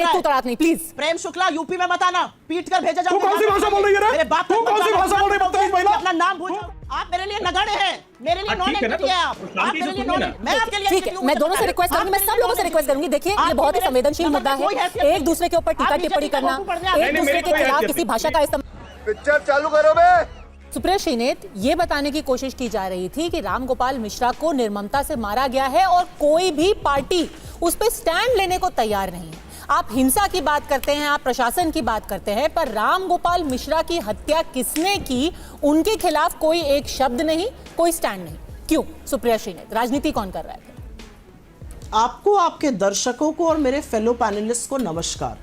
तू तड़ाक नहीं, please. Prem Shukla UP में मत आना, पीट कर भेजा जाओ। तू कौन सी भाषा बोल रही है रे? मेरे बाप तू कौन सी भाषा बोल रही है? बदतमीज महिला। अपना नाम भूल जाओ। आप मेरे लिए नगण्य हैं, मेरे लिए नॉन एंटिटी है। आप मेरे लिए नॉन, मैं आपके लिए ठीक है, मैं दोनों से रिक्वेस्ट करूंगी, मैं सब लोगों से रिक्वेस्ट करूंगी। देखिए, ये बहुत ही संवेदनशील मुद्दा है, एक दूसरे के ऊपर टीका टिप्पणी करना, एक दूसरे के खिलाफ किसी भाषा का इस्तेमाल। पिक्चर चालू करो बे। सुप्रिया श्रीनेत, ये बताने की कोशिश की जा रही थी कि रामगोपाल मिश्रा को निर्ममता से मारा गया है और कोई भी पार्टी उस पर स्टैंड लेने को तैयार नहीं है। आप हिंसा की बात करते हैं, आप प्रशासन की बात करते हैं, पर रामगोपाल मिश्रा की हत्या किसने की, उनके खिलाफ कोई एक शब्द नहीं, कोई स्टैंड नहीं। क्यों? सुप्रिया श्रीनेत, राजनीति कौन कर रहा है? आपको, आपके दर्शकों को और मेरे फेलो पैनलिस्ट को नमस्कार।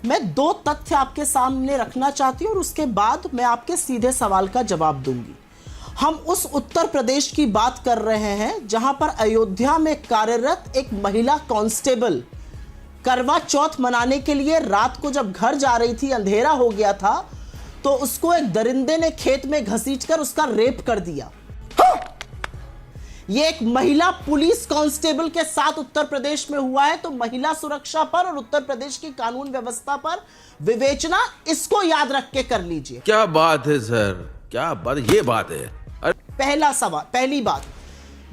मैं दो तथ्य आपके सामने रखना चाहती हूं और उसके बाद मैं आपके सीधे सवाल का जवाब दूंगी। हम उस उत्तर प्रदेश की बात कर रहे हैं जहां पर अयोध्या में कार्यरत एक महिला कांस्टेबल करवा चौथ मनाने के लिए रात को जब घर जा रही थी, अंधेरा हो गया था, तो उसको एक दरिंदे ने खेत में घसीटकर उसका रेप कर दिया। यह एक महिला पुलिस कांस्टेबल के साथ उत्तर प्रदेश में हुआ है। तो महिला सुरक्षा पर और उत्तर प्रदेश की कानून व्यवस्था पर विवेचना, इसको याद रख के कर लीजिए। क्या बात है सर, क्या बात, ये बात है। पहला सवाल, पहली बात।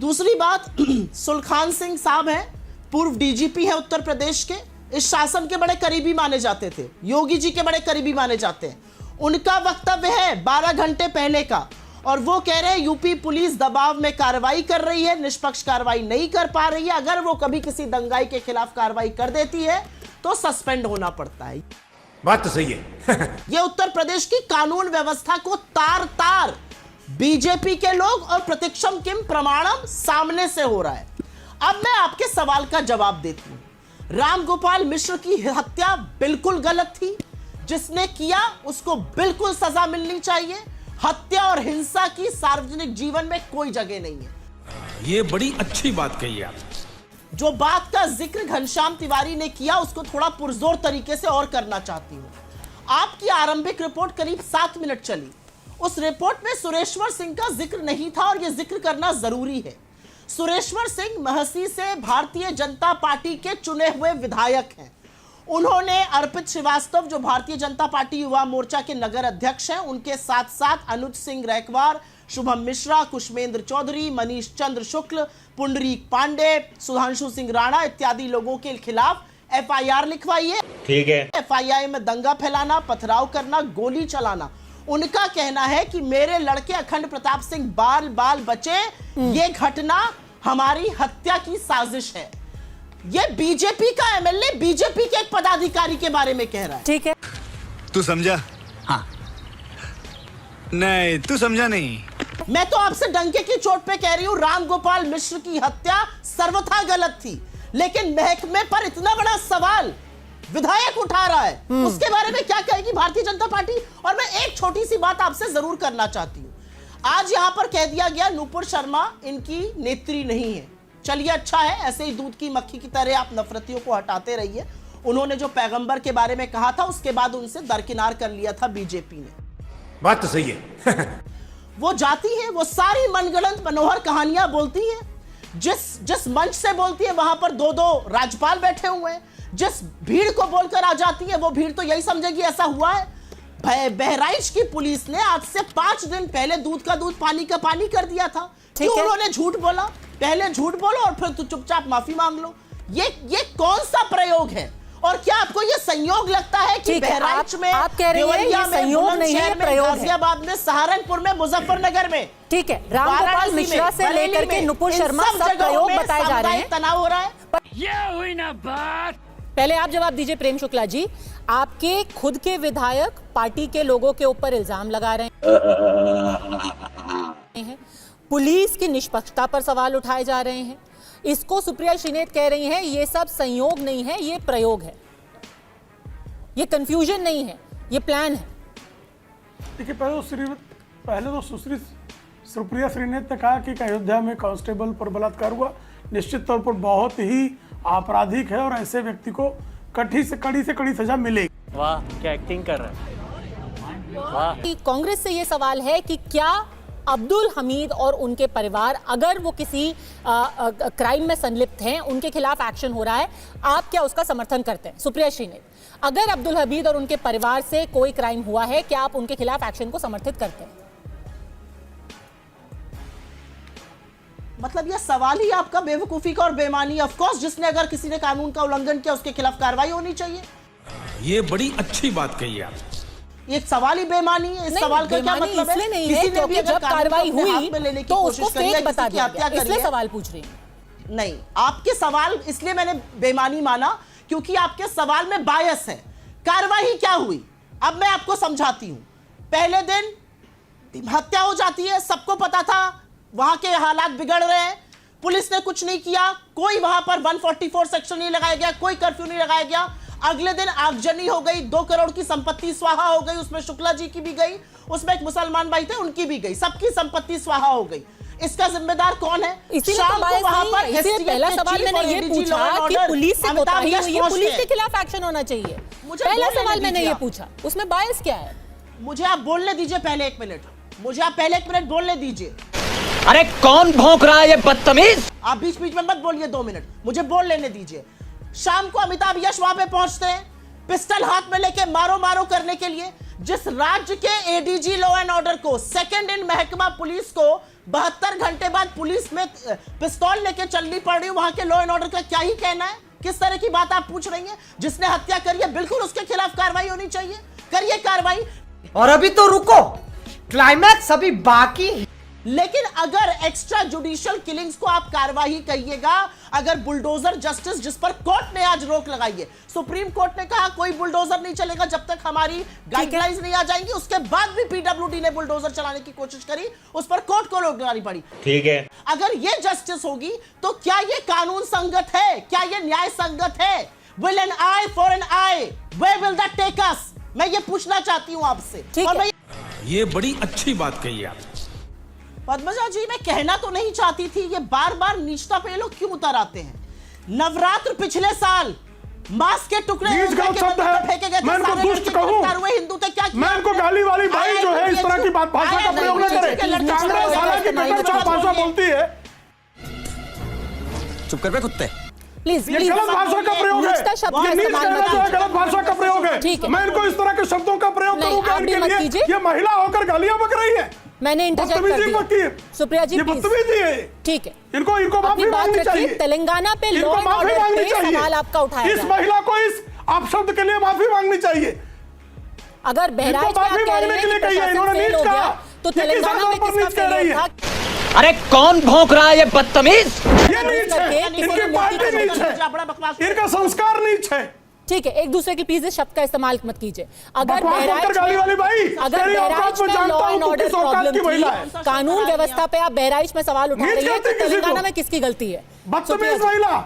दूसरी बात, सुलखान सिंह साहब हैं, पूर्व डीजीपी है उत्तर प्रदेश के, इस शासन के बड़े करीबी माने जाते थे, योगी जी के बड़े करीबी माने जाते हैं। उनका वक्तव्य है 12 घंटे पहले का, और वो कह रहे हैं यूपी पुलिस दबाव में कार्रवाई कर रही है, निष्पक्ष कार्रवाई नहीं कर पा रही है। अगर वो कभी किसी दंगाई के खिलाफ कार्रवाई कर देती है तो सस्पेंड होना पड़ता है। बात तो सही है। ये उत्तर प्रदेश की कानून व्यवस्था को तार तार बीजेपी के लोग और प्रतीक्षम किम प्रमाणम सामने से हो रहा है। अब मैं आपके सवाल का जवाब देती हूं। रामगोपाल मिश्र की हत्या बिल्कुल गलत थी, जिसने किया उसको बिल्कुल सजा मिलनी चाहिए। हत्या और हिंसा की सार्वजनिक जीवन में कोई जगह नहीं है। ये बड़ी अच्छी बात कही आप। जो बात का जिक्र घनश्याम तिवारी ने किया, उसको थोड़ा पुरजोर तरीके से और करना चाहती हूं। आपकी आरंभिक रिपोर्ट करीब 7 मिनट चली। उस रिपोर्ट में सुरेश्वर सिंह का जिक्र नहीं था और यह जिक्र करना जरूरी है। सुरेश्वर सिंह महसी से भारतीय जनता पार्टी के चुने हुए विधायक हैं। उन्होंने अर्पित श्रीवास्तव, जो भारतीय जनता पार्टी युवा मोर्चा के नगर अध्यक्ष हैं, उनके साथ साथ अनुज सिंह रैकवार, शुभम मिश्रा, कुशमेंद्र चौधरी, मनीष चंद्र शुक्ल, पुंडरीक पांडे, सुधांशु सिंह राणा इत्यादि लोगों के खिलाफ एफआईआर लिखवाई है। ठीक है। एफआईआर में दंगा फैलाना, पथराव करना, गोली चलाना। उनका कहना है कि मेरे लड़के अखंड प्रताप सिंह बाल बाल बचे, ये घटना हमारी हत्या की साजिश है। ये बीजेपी का एमएलए बीजेपी के एक पदाधिकारी के बारे में कह रहा है। ठीक है, तू समझा? हाँ। नहीं, तू समझा नहीं। मैं तो आपसे डंके की चोट पे कह रही हूं, रामगोपाल मिश्र की हत्या सर्वथा गलत थी, लेकिन महकमे पर इतना बड़ा सवाल विधायक उठा रहा है, उसके बारे में क्या कहेगी भारतीय जनता पार्टी? और मैं एक छोटी सी बात आपसे जरूर करना चाहती हूं। आज यहां पर कह दिया गया नुपुर शर्मा इनकी नेत्री नहीं है। चलिए, अच्छा है, ऐसे ही दूध की मक्खी की तरह आप नफरतियों को हटाते रहिए। उन्होंने जो पैगंबर के बारे में कहा था, उसके बाद उनसे दरकिनार कर लिया था बीजेपी ने। बात तो सही है। वो जाती है, वो सारी मनगढ़ंत मनोहर कहानियां बोलती है। जिस मंच से बोलती है वहां पर 2-2 राज्यपाल बैठे हुए हैं। जिस भीड़ को बोलकर आ जाती है, वो भीड़ तो यही समझेगी ऐसा हुआ है। बहराइच की पुलिस ने आज से 5 दिन पहले दूध का दूध, पानी का पानी कर दिया था। क्यों उन्होंने झूठ बोला? पहले झूठ बोलो और फिर तो चुपचाप माफी मांग लो। ये कौन सा प्रयोग है? और क्या आपको ये संयोग लगता है कि बहराइच में, आप कह रहे हैं ये संयोग नहीं है, प्रयोग है? गाजियाबाद में, सहारनपुर में, मुजफ्फरनगर में, ठीक है, रामगोपाल मिश्रा से लेकर के नुपुर शर्मा सब प्रयोग बताए जा रहे हैं। तनाव हो रहा है। ये हुई ना बात। पहले आप जवाब दीजिए प्रेम शुक्ला जी। आपके खुद के विधायक पार्टी के लोगों के ऊपर इल्जाम लगा रहे हैं, पुलिस की निष्पक्षता पर सवाल उठाए जा रहे हैं। इसको सुप्रिया श्रीनेत कह रही हैं ये सब संयोग नहीं है, ये प्रयोग है, ये कंफ्यूजन नहीं है, ये प्लान है। देखिए, पहले तो सुश्री सुप्रिया श्रीनेत ने कहा कि अयोध्या में कांस्टेबल पर बलात्कार हुआ, निश्चित तौर पर बहुत ही आपराधिक है और ऐसे व्यक्ति को कड़ी से कड़ी सजा मिलेगी। वाह, क्या एक्टिंग कर रहा है। कांग्रेस से ये सवाल है कि क्या अब्दुल हमीद और उनके परिवार अगर वो किसी क्राइम में संलिप्त हैं, उनके खिलाफ एक्शन हो रहा है, आप क्या उसका समर्थन करते हैं? सुप्रिया श्रीनेत, अगर अब्दुल हमीद और उनके परिवार से कोई क्राइम हुआ है, क्या आप उनके खिलाफ एक्शन को समर्थित करते हैं? मतलब यह सवाल ही आपका बेवकूफी का और बेईमानी। ऑफ कोर्स जिसने अगर किसी ने कानून का उल्लंघन किया उसके खिलाफ कार्रवाई होनी चाहिए। ये बड़ी अच्छी बात कही आप। ये सवाल ही बेईमानी है। इस सवाल का क्या मतलब है? इसलिए नहीं है क्योंकि जब कार्रवाई हुई तो उसको फेक बता दिया गया, इसलिए सवाल पूछ रही हूं। नहीं, आपके सवाल इसलिए मैंने बेईमानी माना क्योंकि आपके सवाल में बायस है। कार्रवाई क्या हुई अब मैं आपको समझाती हूं। पहले दिन हत्या हो जाती है, सबको पता था वहां के हालात बिगड़ रहे हैं, पुलिस ने कुछ नहीं किया, कोई वहां पर 144 सेक्शन नहीं लगाया गया, कोई कर्फ्यू नहीं लगाया गया। अगले दिन आगजनी हो गई, 2 करोड़ की संपत्ति स्वाहा हो गई, उसमें शुक्ला जी की भी गई, उसमें एक मुसलमान भाई थे उनकी भी गई, सबकी संपत्ति स्वाहा हो गई। इसका जिम्मेदार कौन है? शाम को वहां पर पहला सवाल मैंने ये पूछा कि पुलिस से कोताही हुई है, पुलिस के खिलाफ एक्शन होना चाहिए। पहला सवाल मैंने ये पूछा, उसमें बायस क्या है? मुझे आप बोलने दीजिए पहले 1 मिनट, मुझे आप पहले 1 मिनट बोलने दीजिए। अरे कौन भौंक रहा है ये बदतमीज? आप बीच बीच में मत बोलिए, 2 मिनट मुझे बोल लेने दीजिए। शाम को अमिताभ यश वहां पे पहुंचते हैं पिस्टल हाथ में लेके मारो मारो करने के लिए। जिस राज्य के एडीजी लॉ एंड ऑर्डर को सेकंड इन महकमा पुलिस को 72 घंटे बाद पुलिस में पिस्तौल लेके चलनी पड़ रही, वहां के लॉ एंड ऑर्डर का क्या ही कहना है? किस तरह की बात आप पूछ रही हैं? जिसने हत्या करी है बिल्कुल उसके खिलाफ कार्रवाई होनी चाहिए, करिए कार्रवाई। और अभी तो रुको, क्लाइमैक्स अभी बाकी है। लेकिन अगर एक्स्ट्रा जुडिशियल किलिंग्स को आप कार्रवाई कहिएगा, अगर बुलडोजर जस्टिस जिस पर कोर्ट ने आज रोक लगाई है, सुप्रीम कोर्ट ने कहा कोई बुलडोजर नहीं चलेगा जब तक हमारी गाइडलाइंस नहीं आ जाएंगी, उसके बाद भी पीडब्ल्यूडी ने बुलडोजर चलाने की कोशिश करी, उस पर कोर्ट को रोक लगानी पड़ी। ठीक है, अगर ये जस्टिस होगी तो क्या ये कानून संगत है? क्या ये न्याय संगत है? Will an eye for an eye, where will that take us? मैं ये पूछना चाहती हूं आपसे। और मैं ये बड़ी अच्छी बात कही आप। पद्मजा जी, मैं कहना तो नहीं चाहती थी, ये बार बार नीचता पे लोग क्यों उतर आते हैं? नवरात्र पिछले साल मांस के टुकड़े फेंके गए, मैं इनको दुष्ट कहूं, हिंदू थे, क्या मैं इनको गाली वाली भाई जो है इस तरह की बात भाषा का प्रयोग न करे। कांग्रेस हालांकि कटरचार भाषा बोलती है। चुप कर बे कुत्ते। प्लीज ये गलत भाषा का प्रयोग है, ये नीच कहना जो है गलत भाषा का प्रयोग है। मैं इनको इस तरह के शब्दों का प्रयोग करूंगा इनके लिए, ये महिला होकर गालियां बक रही है। मैंने इंटरजेक्ट कर दिया। सुप्रिया जी, बदतमीजी है। ठीक है, इनको माफी मांगनी चाहिए। तेलंगाना पे लॉ एंड ऑर्डर पे सवाल आपका उठाया इस महिला को इस अपशब्द के लिए माफी मांगनी चाहिए। अगर बहराइच में आप कह रहे हैं कि प्रशासन फेल हो गया, तो तेलंगाना में किसका फेलियर था? अरे कौन भौंक रहा है ये बदतमीज? ये नीच है, इनकी पार्टी नीच है, इनका संस्कार नीच है। ठीक है, एक दूसरे के प्लीज इस शब्द का इस्तेमाल मत कीजिए। अगर बहराइच में लॉ एंड ऑर्डर प्रॉब्लम थी, कानून व्यवस्था पे आप बहराइच में सवाल उठा रही है, तो तेलंगाना में किसकी गलती है? बदतमीज महिला।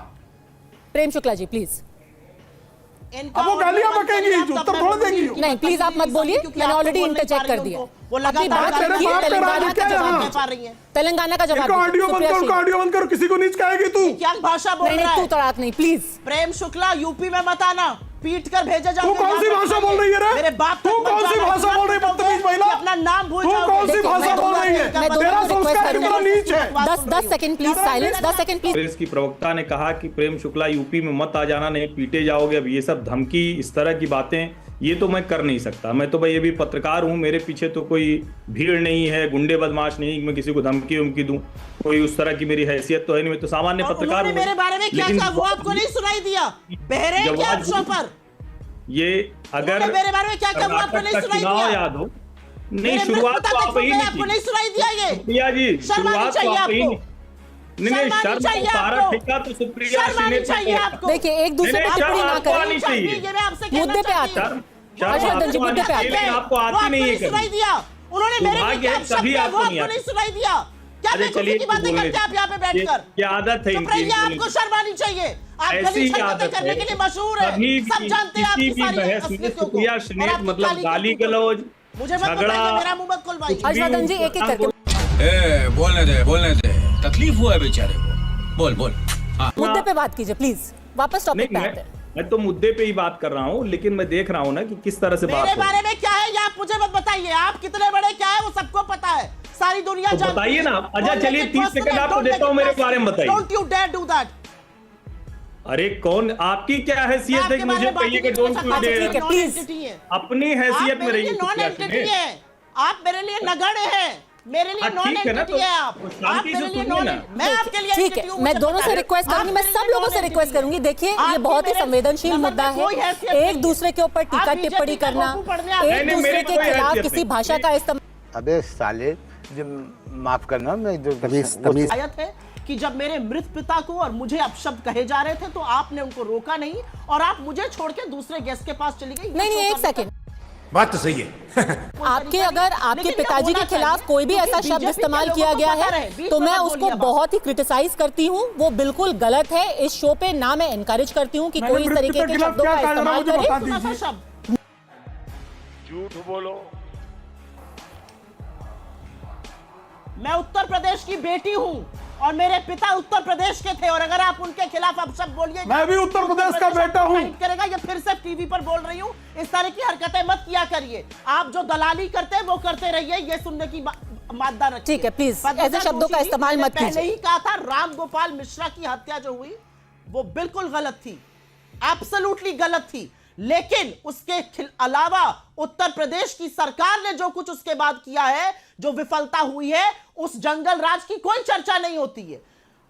प्रेम शुक्ला जी प्लीज। अब वो गालियां बकेंगी, उत्तर थोड़ा देंगी। नहीं प्लीज आप मत बोलिए, मैंने ऑलरेडी इंटरजेक्ट कर दिया। अपनी बात रखिए, तेलंगाना का जवाब दीजिए। तेलंगाना का जवाब ऑडियो बंद करो, किसी को नीच कहेगी तू। क्या भाषा बोल रहा है? तू तड़ाक नहीं प्लीज। प्रेम शुक्ला, यूपी में मत आना, पीट कर भेजा जाओगे। तू कौन सी भाषा बोल रही है रे? मेरे बाप तू कौन सी भाषा बोल रही है बदतमीज महिला? अपना नाम भूल जाओगे। तू कौन सी भाषा बोल रही है? मैं तेरा संस्कार कितना नीच है। 10 second please silence, 10 second please. Congress की प्रवक्ता ने कहा कि प्रेम शुक्ला यूपी में मत आ जाना, नहीं पीटे जाओगे। अब ये सब धमकी, इस तरह की बातें, ये तो मैं कर नहीं सकता। मैं तो भाई ये भी पत्रकार हूँ, मेरे पीछे तो कोई भीड़ नहीं है, गुंडे बदमाश नहीं, मैं किसी को धमकी दूं, कोई उस तरह की मेरी हैसियत तो है नहीं, मैं तो सामान्य पत्रकार हूँ। मेरे बारे में क्या कहा वो आपको नहीं सुनाई दिया? बहरे क्या शो पर? ये अगर मेरे बारे में क्या कहा वो आपको नहीं सुनाई दिया? याद हो नहीं, शुरुआत तो आप ही आपको नहीं सुनाई दिया ये? सुप्रिया जी, शुरुआत तो आप ही नहीं, शर्म सारा ठेका तो सुप्रिया चाहिए आपको। देखिए एक दूसरे पे टिप्पणी ना करें, मुद्दे पे आते हैं। हर्षवर्धन जी मुद्दे पे आते हैं। आपको आती नहीं है सुनाई दिया उन्होंने मेरे सभी आपको नहीं सुनाई दिया। क्या बेवकूफी की बातें करते हैं आप यहाँ पे बैठकर? क्या आदत है इनकी? आपको शर्म आनी चाहिए। आप गली हरकतें करने के लिए मशहूर है, सब जानते हैं आपकी सारी असलियतों को। सुप्रिया श्रीनेत मतलब गाली गलौज, मुझे मत बताइए, मेरा मुंह मत खुलवाइए। हर्षवर्धन जी एक एक करके बोलने दे, तकलीफ हुआ है बेचारे को। बोल। मुद्दे पे बात कीजिए प्लीज, वापस टॉपिक पे आते हैं। मैं तो मुद्दे पे ही बात कर रहा हूँ, लेकिन मैं देख रहा हूँ ना कि किस तरह से बात मेरे बारे में क्या है ये आप मुझे मत बताइए। आप कितने बड़े क्या है वो सबको पता है, सारी दुनिया तो जानती बताइए है। ना। अच्छा Don't चलिए make it 30 personal, सेकंड आपको don't देता make हूं, it मेरे personal. बारे में बताइए। Don't you dare do that. अरे कौन, आपकी क्या हैसियत है कि मुझे कहिए कि डोंट यू ठीक है, डेयर? please. अपनी हैसियत में रहिए। नॉन एंटिटी है, आप मेरे लिए नगण्य है, मेरे लिए हाँ, नॉन ठीक है ना, एंटिटी तो है आप शांति से मेरे लिए सुनिए नॉन, ना। मैं आपके लिए ठीक entity हूं, है, मैं मुझे दोनों पता से है। रिक्वेस्ट आप करूंगी, मैं मेरे सब लिए लोगों से non-entity रिक्वेस्ट हैं। करूंगी। देखिए, ये आपकी बहुत ही मेरे संवेदनशील नजर में मुद्दा है। कोई हैसियत नहीं एक दूसरे के ऊपर टीका आप टिप्पणी BJP का करना, फोटो पढ़ने आते हैं। एक नहीं, दूसरे मेरे के कोई खिलाफ हैसियत किसी नहीं। भाषा का इस्तेमाल। अबे साले, माफ करना, मैं जो तमीज आयत है कि जब मेरे मृत पिता को और मुझे अपशब्द कहे जा रहे थे तो आपने उनको रोका नहीं और आप मुझे छोड़ के दूसरे गेस्ट के पास चली गई। नहीं, एक सेकंड। बात तो सही है। आपके अगर आपके पिताजी के खिलाफ कोई भी ऐसा शब्द इस्तेमाल किया गया है तो मैं उसको बहुत ही क्रिटिसाइज करती हूँ। वो बिल्कुल गलत है। इस शो पे ना मैं एनकरेज करती हूँ कि कोई इस तरीके के शब्दों का इस्तेमाल करे। झूठ बोलो। मैं उत्तर प्रदेश की बेटी हूं और मेरे पिता उत्तर प्रदेश के थे और अगर आप उनके खिलाफ अपशब्द बोलिए, मैं भी उत्तर प्रदेश का बेटा हूं। करेगा। ये फिर से टीवी पर बोल रही हूं, इस तरह की हरकतें मत किया करिए। आप जो दलाली करते हैं वो करते रहिए, ये सुनने की मादा रखिए। ठीक है, प्लीज ऐसे शब्दों का इस्तेमाल मत कीजिए। पहले ही कहा था, राम गोपाल मिश्रा की हत्या जो हुई वो बिल्कुल गलत थी, एब्सोल्युटली गलत थी। लेकिन उसके अलावा उत्तर प्रदेश की सरकार ने जो कुछ उसके बाद किया है, जो विफलता हुई है, उस जंगल राज की कोई चर्चा नहीं होती है।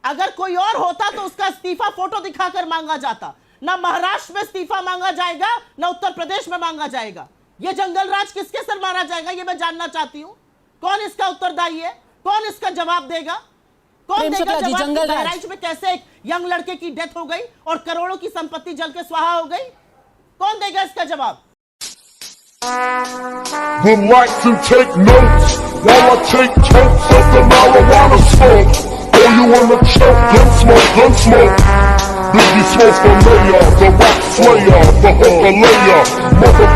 अगर कोई और होता तो उसका इस्तीफा फोटो दिखाकर मांगा जाता। ना महाराष्ट्र में इस्तीफा मांगा जाएगा, ना उत्तर प्रदेश में मांगा जाएगा। यह जंगल राज किसके सर मारा जाएगा, यह मैं जानना चाहती हूं। कौन इसका उत्तरदायी है, कौन इसका जवाब देगा, कौन देगा जवाब? जंगल बहराइच में कैसे एक यंग लड़के की डेथ हो गई और करोड़ों की संपत्ति जल के स्वाहा हो गई, कौन देगा इसका जवाब? Would like to take notes while I take totes of the marijuana smoke. Oh, you wanna choke? Gun smoke, gun smoke. Biggie smoke the mayor, the rock slayer, the hooker layer, mother